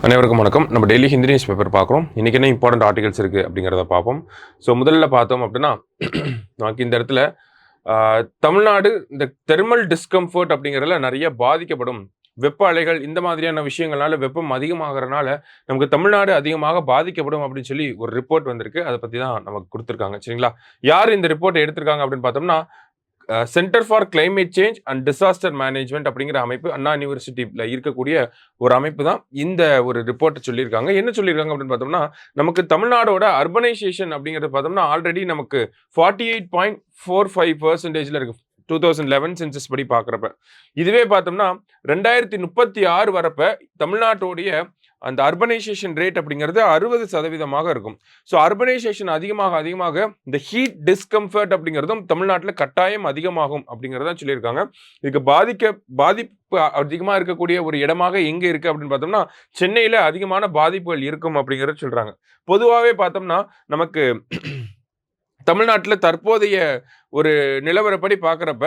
அனைவருக்கும் வணக்கம். நம்ம டெய்லி ஹிந்தி நியூஸ் பேப்பர் பார்க்குறோம். இன்றைக்கி என்ன இம்பார்ட்டன்ட் ஆர்டிகல்ஸ் இருக்குது அப்படிங்கிறத பார்ப்போம். ஸோ முதல்ல பார்த்தோம் அப்படின்னா நமக்கு இந்த இடத்துல தமிழ்நாடு இந்த தெர்மல் டிஸ்கம்ஃபர்ட் அப்படிங்கிறதுல நிறைய பாதிக்கப்படும். வெப்ப அலைகள் இந்த மாதிரியான விஷயங்கள்னால வெப்பம் அதிகமாகறனால நமக்கு தமிழ்நாடு அதிகமாக பாதிக்கப்படும் அப்படின்னு சொல்லி ஒரு ரிப்போர்ட் வந்திருக்கு. அதை பற்றி தான் நமக்கு கொடுத்துருக்காங்க. சரிங்களா? யார் இந்த ரிப்போர்ட் எடுத்திருக்காங்க அப்படின்னு பார்த்தோம்னா centre for climate change and disaster management அப்படிங்கிற அமைப்பு அண்ணா யூனிவர்சிட்டியில் இருக்கக்கூடிய ஒரு அமைப்பு தான் இந்த ஒரு ரிப்போர்ட்டை சொல்லியிருக்காங்க. என்ன சொல்லியிருக்காங்க அப்படின்னு பார்த்தோம்னா நமக்கு தமிழ்நாடோட அர்பனைசேஷன் அப்படிங்கிறத பார்த்தோம்னா ஆல்ரெடி நமக்கு 48.45% இருக்கு 2011 சென்சஸ் படி பார்க்குறப்ப. இதுவே பார்த்தோம்னா 2036 வரப்ப தமிழ்நாட்டோடைய அந்த அர்பனைசேஷன் ரேட் அப்படிங்கிறது 60% இருக்கும். ஸோ அர்பனைசேஷன் அதிகமாக இந்த ஹீட் டிஸ்கம்ஃபர்ட் அப்படிங்கிறதும் தமிழ்நாட்டில் கட்டாயம் அதிகமாகும் அப்படிங்கிறத சொல்லியிருக்காங்க. இதுக்கு பாதிப்பு அதிகமாக இருக்கக்கூடிய ஒரு இடமாக எங்கே இருக்குது அப்படின்னு பார்த்தோம்னா சென்னையில் அதிகமான பாதிப்புகள் இருக்கும் அப்படிங்கிறத சொல்கிறாங்க. பொதுவாகவே பார்த்தோம்னா நமக்கு தமிழ்நாட்டில் தற்போதைய ஒரு நிலவரப்படி பார்க்குறப்ப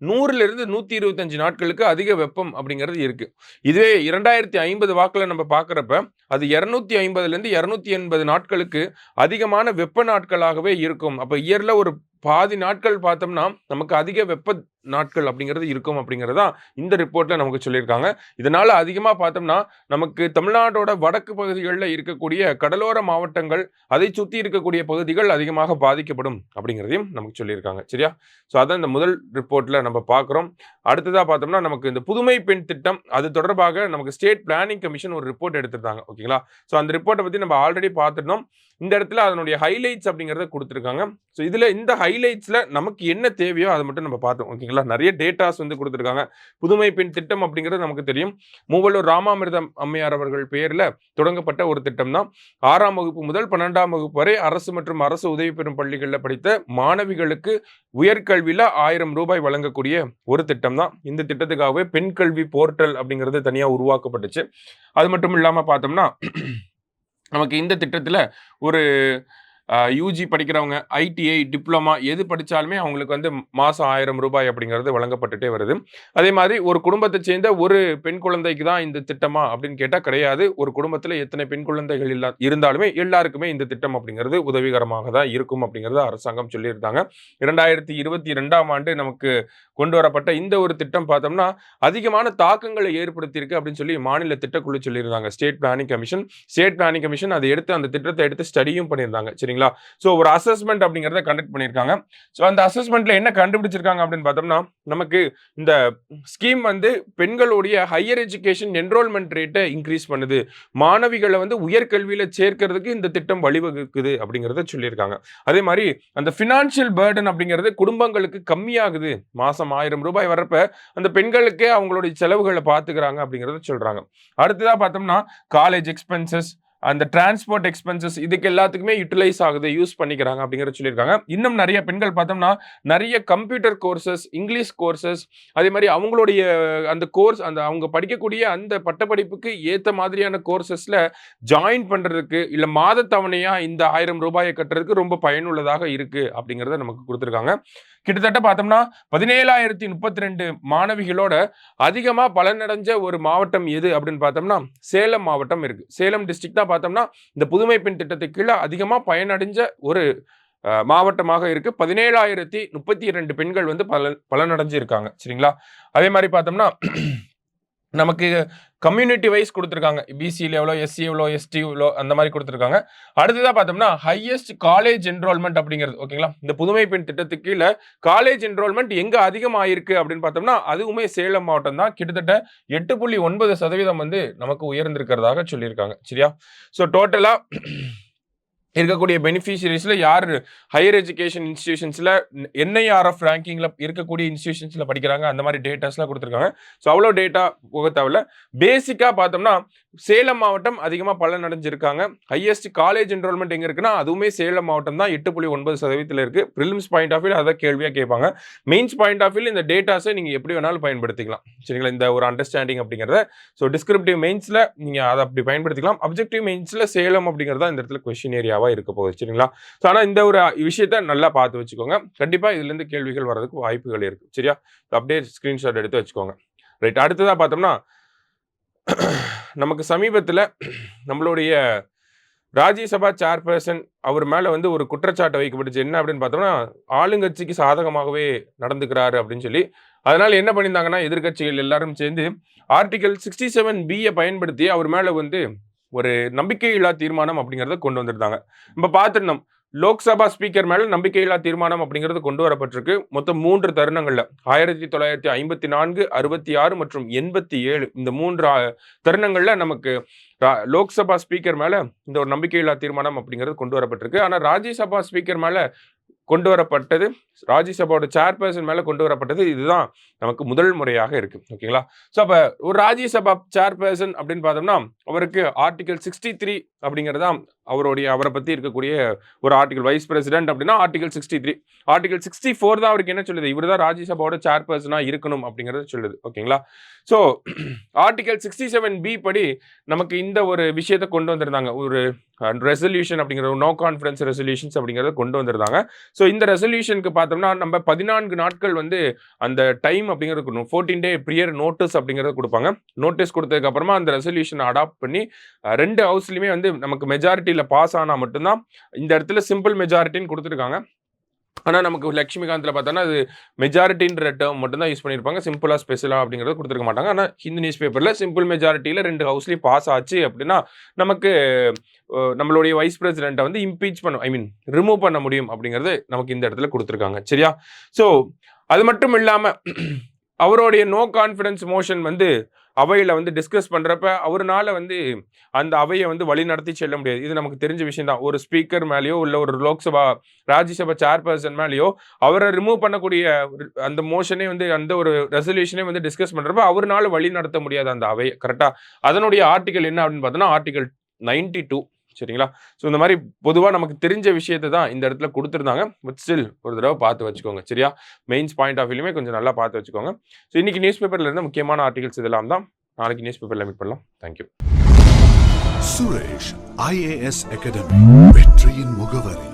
100லிருந்து 125 நாட்களுக்கு அதிக வெப்பம் அப்படிங்கிறது இருக்கு. இதுவே 2050 வாக்கில் நம்ம பார்க்குறப்ப அது 250லேருந்து 280 நாட்களுக்கு அதிகமான வெப்ப நாட்களாகவே இருக்கும். அப்போ இயர்ல ஒரு பாதி நாட்கள் பார்த்தோம்னா நமக்கு அதிக வெப்ப நாட்கள் அப்படிங்கிறது இருக்கும் அப்படிங்கிறதா இந்த ரிப்போர்ட்ல நமக்கு சொல்லியிருக்காங்க. இதனால அதிகமாக பார்த்தோம்னா நமக்கு தமிழ்நாட்டோட வடக்கு பகுதிகளில் இருக்கக்கூடிய கடலோர மாவட்டங்கள் அதை சுற்றி இருக்கக்கூடிய பகுதிகள் அதிகமாக பாதிக்கப்படும் அப்படிங்கிறதையும் நமக்கு சொல்லியிருக்காங்க. சரியா? ஸோ அதான் இந்த முதல் ரிப்போர்ட்ல நம்ம பார்க்குறோம். அடுத்ததாக பார்த்தோம்னா நமக்கு இந்த புதுமை பெண் திட்டம் அது தொடர்பாக நமக்கு ஸ்டேட் பிளானிங் கமிஷன் ஒரு ரிப்போர்ட் எடுத்திருந்தாங்க. ஓகேங்களா? ஸோ அந்த ரிப்போர்ட்டை பற்றி நம்ம ஆல்ரெடி பார்த்துட்டோம். இந்த இடத்துல அதனுடைய ஹைலைட்ஸ் அப்படிங்கிறத கொடுத்துருக்காங்க. ஸோ இதில் இந்த ஹைலைட்ஸில் நமக்கு என்ன தேவையோ அதை மட்டும் நம்ம பார்த்தோம். ஓகேங்களா? நிறைய டேட்டாஸ் வந்து கொடுத்துருக்காங்க. புதுமை பெண் திட்டம் அப்படிங்கிறது நமக்கு தெரியும். மூவலூர் ராமாமிர்தம் அம்மையார் அவர்கள் பெயரில் தொடங்கப்பட்ட ஒரு திட்டம் தான். 6ஆம் வகுப்பு முதல் 12ஆம் வகுப்பு வரை அரசு மற்றும் அரசு உதவி பெறும் பள்ளிகளில் படித்த மாணவிகளுக்கு உயர்கல்வியில் 1000 ரூபாய் வழங்கக்கூடிய ஒரு திட்டம் தான். இந்த திட்டத்துக்காகவே பெண் கல்வி போர்ட்டல் அப்படிங்கிறது தனியாக உருவாக்கப்பட்டுச்சு. அது மட்டும் இல்லாமல் பார்த்தோம்னா நமக்கு இந்த திட்டத்தில் ஒரு யூஜி படிக்கிறவங்க ஐடிஐ டிப்ளமா எது படித்தாலுமே அவங்களுக்கு வந்து மாதம் 1000 ரூபாய் அப்படிங்கிறது வழங்கப்பட்டுட்டே வருது. அதே மாதிரி ஒரு குடும்பத்தை சேர்ந்த ஒரு பெண் குழந்தைக்கு தான் இந்த திட்டமா அப்படின்னு கேட்டால் கிடையாது. ஒரு குடும்பத்தில் எத்தனை பெண் குழந்தைகள் இருந்தாலுமே எல்லாருக்குமே இந்த திட்டம் அப்படிங்கிறது உதவிகரமாக தான் இருக்கும் அப்படிங்கிறது அரசாங்கம் சொல்லியிருந்தாங்க. 2022ஆம் ஆண்டு நமக்கு கொண்டு வரப்பட்ட இந்த ஒரு திட்டம் பார்த்தோம்னா அதிகமான தாக்கங்களை ஏற்படுத்தியிருக்கு அப்படின்னு சொல்லி மாநில திட்டக்குழு சொல்லியிருந்தாங்க. ஸ்டேட் பிளானிங் கமிஷன் அதை எடுத்து அந்த திட்டத்தை எடுத்து ஸ்டடியும் பண்ணியிருந்தாங்க. சரிங்களா? ஸோ ஒரு அசஸ்மெண்ட் அப்படிங்கிறத கண்டக்ட் பண்ணியிருக்காங்க. ஸோ அந்த அசஸ்மெண்ட்ல என்ன கண்டுபிடிச்சிருக்காங்க அப்படின்னு பார்த்தோம்னா நமக்கு இந்த ஸ்கீம் வந்து பெண்களுடைய ஹையர் எஜுகேஷன் என்ரோல்மெண்ட் ரேட்டை இன்க்ரீஸ் பண்ணுது. மாணவிகளை வந்து உயர்கல்வியில சேர்க்கிறதுக்கு இந்த திட்டம் வழிவகுக்குது அப்படிங்கிறத சொல்லியிருக்காங்க. அதே மாதிரி அந்த ஃபினான்ஷியல் பர்டன் அப்படிங்கிறது குடும்பங்களுக்கு கம்மியாகுது. மாசம் 1000 ரூபாய் வர்றப்ப அந்த பெண்களுக்கே அவங்களுடைய செலவுகளை பார்த்துக்கிறாங்க அப்படிங்கிறத சொல்றாங்க. அடுத்ததா பார்த்தோம்னா காலேஜ் எக்ஸ்பென்சஸ் அந்த டிரான்ஸ்போர்ட் எக்ஸ்பென்சஸ் இதுக்கு எல்லாத்துக்குமே யூட்டிலைஸ் ஆகுது, யூஸ் பண்ணிக்கிறாங்க அப்படிங்கிறத சொல்லியிருக்காங்க. இன்னும் நிறைய பெண்கள் பார்த்தோம்னா நிறைய கம்ப்யூட்டர் கோர்சஸ், இங்கிலீஷ் கோர்சஸ், அதே மாதிரி அவங்களுடைய அந்த கோர்ஸ் அந்த அவங்க படிக்கக்கூடிய அந்த பட்டப்படிப்புக்கு ஏற்ற மாதிரியான கோர்சஸ்ல ஜாயின் பண்றதுக்கு இல்லை மாத தவணையா இந்த 1000 ரூபாயை கட்டுறதுக்கு ரொம்ப பயனுள்ளதாக இருக்கு அப்படிங்கிறத நமக்கு கொடுத்துருக்காங்க. கிட்டத்தட்ட பார்த்தோம்னா 17,032 மாணவிகளோட அதிகமா பலனடைஞ்ச ஒரு மாவட்டம் எது அப்படின்னு பார்த்தோம்னா சேலம் மாவட்டம் இருக்கு. சேலம் டிஸ்ட்ரிக்ட் தான் பார்த்தோம்னா இந்த புதுமை பெண் திட்டத்துக்கு கீழே அதிகமா பயனடைஞ்ச ஒரு மாவட்டமாக இருக்கு. 17,032 பெண்கள் வந்து பலனடைஞ்சு இருக்காங்க. சரிங்களா? அதே மாதிரி பார்த்தோம்னா நமக்கு கம்யூனிட்டி வைஸ் கொடுத்துருக்காங்க. பிசியில் எவ்வளோ, எஸ்சி எவ்வளோ, எஸ்டி எவ்வளோ அந்த மாதிரி கொடுத்துருக்காங்க. அடுத்ததாக பார்த்தோம்னா ஹையஸ்ட் காலேஜ் என்ரோல்மெண்ட் அப்படிங்கிறது. ஓகேங்களா? இந்த புதுமை பெண் திட்டத்துக்கு கீழே காலேஜ் என்ரோல்மெண்ட் எங்கே அதிகமாயிருக்கு அப்படின்னு பார்த்தோம்னா அதுவுமே சேலம் மாவட்டம் தான். கிட்டத்தட்ட 8.9% வந்து நமக்கு உயர்ந்திருக்கிறதாக சொல்லியிருக்காங்க. சரியா? ஸோ டோட்டலாக இருக்கக்கூடிய பெனிஃபிஷியரிஸ்ல யார் ஹையர் எஜுகேஷன் இன்ஸ்டிடியூஷன்ஸ்ல என்ஐஆர்எஃப் ரேங்கிங்ல இருக்கக்கூடிய இன்ஸ்டிடியூஷன்ஸ்ல படிக்கிறாங்க அந்த மாதிரி டேட்டாஸ்லாம் கொடுத்துருக்காங்க. ஸோ அவ்வளோ டேட்டா போக தேவையில்ல. பேசிக்காக பார்த்தோம்னா சேலம் மாவட்டம் அதிகமாக பலன் அடைஞ்சிருக்காங்க. ஹையஸ்ட் காலேஜ் என்ரோல்மெண்ட் எங்கே இருக்குன்னா அதுவுமே சேலம் மாவட்டம் தான். 8.9% இருக்கு. ப்ரிலிம்ஸ் பாயிண்ட் ஆஃப் வியூ அதை கேள்வியாக கேட்பாங்க. மெயின்ஸ் பாயிண்ட் ஆஃப் வியூ இந்த டேட்டாஸை நீங்கள் எப்படி வேணாலும் பயன்படுத்திக்கலாம். சரிங்களா? இந்த ஒரு அண்டர்ஸ்டாண்டிங் அப்படிங்கிறத ஸோ டிஸ்கிரிப்டிவ் மெயின்ஸில் நீங்கள் அதை அப்படி பயன்படுத்திக்கலாம். அப்ஜெக்டிவ் மெயின்ஸில் சேலம் அப்படிங்கிறதா இந்த இடத்துல கொஸ்டின் ஏரியாவாக இருக்க போகுது. சரிங்களா? ஸோ ஆனால் இந்த ஒரு விஷயத்த நல்லா பார்த்து வச்சுக்கோங்க. கண்டிப்பாக இதுலேருந்து கேள்விகள் வர்றதுக்கு வாய்ப்புகள் இருக்கு. சரியா? அப்படியே ஸ்க்ரீன்ஷாட் எடுத்து வச்சுக்கோங்க. ரைட். அடுத்ததாக பார்த்தோம்னா நமக்கு சமீபத்தில் நம்மளுடைய ராஜ்யசபா சேர்பர்சன் அவர் மேலே வந்து ஒரு குற்றச்சாட்டு வைக்கப்பட்டுச்சு. என்ன அப்படின்னு பார்த்தோம்னா, ஆளுங்கட்சிக்கு சாதகமாகவே நடந்துக்கிறாரு அப்படின்னு சொல்லி. அதனால என்ன பண்ணியிருந்தாங்கன்னா, எதிர்க்கட்சிகள் எல்லாரும் சேர்ந்து ஆர்டிகல் 67B பயன்படுத்தி அவர் மேலே வந்து ஒரு நம்பிக்கையில்லா தீர்மானம் அப்படிங்கிறத கொண்டு வந்திருந்தாங்க. நம்ம பார்த்துருந்தோம். லோக்சபா ஸ்பீக்கர் மேல நம்பிக்கையில்லா தீர்மானம் அப்படிங்கிறது கொண்டு வரப்பட்டிருக்கு. மொத்தம் 3 தருணங்கள்ல 1954, 66 மற்றும் 87 இந்த 3 தருணங்கள்ல நமக்கு லோக்சபா ஸ்பீக்கர் மேல இந்த ஒரு நம்பிக்கையில்லா தீர்மானம் அப்படிங்கிறது கொண்டு வரப்பட்டிருக்கு. ஆனா ராஜ்யசபா ஸ்பீக்கர் மேல கொண்டு வரப்பட்டது, ராஜ்யசபாவோட சேர்பர்சன் மேல கொண்டு வரப்பட்டது, இதுதான் நமக்கு முதல் முறையாக இருக்கு. ஓகேங்களா? ஸோ அப்ப ஒரு ராஜ்யசபா சேர்பர்சன் அப்படின்னு பார்த்தோம்னா, அவருக்கு ஆர்டிகல் 63 அப்படிங்கிறது தான் அவரை பத்தி இருக்கக்கூடிய ஒரு ஆர்டிகல். வைஸ் பிரசிடென்ட் அப்படின்னா ஆர்டிகல் 63. ஆர்டிகல் 64 தான் அவருக்கு என்ன சொல்லுது, இவர் தான் ராஜ்யசபாவோட சேர்பர்சனா இருக்கணும் அப்படிங்கிறது சொல்லுது. ஓகேங்களா? ஸோ ஆர்டிகல் 67B படி நமக்கு இந்த ஒரு விஷயத்தை கொண்டு வந்திருந்தாங்க. ஒரு ரெசல்யூஷன் அப்படிங்கிற நோ கான்ஃபரன்ஸ் ரெசல்யூஷன்ஸ் அப்படிங்கிறத கொண்டு வந்திருந்தாங்க. ஸோ இந்த ரெசல்யூஷனுக்கு பார்த்தோம்னா நம்ம 14 நாட்கள் வந்து அந்த டைம் அப்படிங்கிறது கொடுக்கணும். 14 டே ப்ரியர் நோட்டீஸ் அப்படிங்கிறத கொடுப்பாங்க. நோட்டீஸ் கொடுத்ததுக்கு அப்புறமா அந்த ரெசல்யூஷனை அடாப்ட் பண்ணி 2 ஹவுஸ்லையுமே வந்து நமக்கு மெஜாரிட்டியில் பாஸ் ஆனால் மட்டும்தான். இந்த இடத்துல சிம்பிள் மெஜாரிட்டின்னு கொடுத்துருக்காங்க. ஆனால் நமக்கு லட்சுமிகாந்தில் பார்த்தோன்னா அது மெஜாரிட்டின்ற டேர்ம் மட்டும்தான் யூஸ் பண்ணியிருப்பாங்க. சிம்பிளாக ஸ்பெஷலாக அப்படிங்கிறத கொடுத்துருக்க மாட்டாங்க. ஆனால் ஹிந்து நியூஸ் பேப்பரில் சிம்பிள் மெஜாரிட்டியில் 2 ஹவுஸ்லேயும் பாஸ் ஆச்சு அப்படின்னா நமக்கு நம்மளுடைய வைஸ் பிரசிடென்ட்டை வந்து இம்பீச் பண்ண ரிமூவ் பண்ண முடியும் அப்படிங்கிறது நமக்கு இந்த இடத்துல கொடுத்துருக்காங்க. சரியா? ஸோ அது மட்டும் இல்லாமல் அவருடைய நோ கான்ஃபிடன்ஸ் மோஷன் வந்து அவையில் வந்து டிஸ்கஸ் பண்ணுறப்ப அவருனால வந்து அந்த அவையை வந்து வழி நடத்தி செல்ல முடியாது. இது நமக்கு தெரிஞ்ச விஷயம் தான். ஒரு ஸ்பீக்கர் மேலேயோ இல்லை ஒரு லோக்சபா ராஜ்யசபா சேர்பர்சன் மேலேயோ அவரை ரிமூவ் பண்ணக்கூடிய அந்த மோஷனே வந்து அந்த ஒரு ரெசல்யூஷனே வந்து டிஸ்கஸ் பண்ணுறப்ப அவருனால வழி நடத்த முடியாது அந்த அவையை. கரெக்டாக அதனுடைய ஆர்டிகல் என்ன அப்படின்னு பார்த்தோன்னா ஆர்டிகல் 92. சரிங்களா? ஸோ இந்த மாதிரி பொதுவாக நமக்கு தெரிஞ்ச விஷயத்தை தான் இந்த இடத்துல கொடுத்துருந்தாங்க. பட் ஸ்டில் ஒரு தடவை பார்த்து வச்சுக்கோங்க. சரியா? மெயின்ஸ் பாயிண்ட் ஆஃப் வியூலுமே கொஞ்சம் நல்லா பார்த்து வச்சுக்கோங்க. ஸோ இன்னைக்கு நியூஸ் பேப்பரில் இருந்த முக்கியமான ஆர்டிகல்ஸ் இதெல்லாம் தான். நாளைக்கு நியூஸ் பேப்பரில் மீட் பண்ணலாம். தேங்க்யூ. சுரேஷ் IAS அகாடமி வெற்றியின் முகவரி.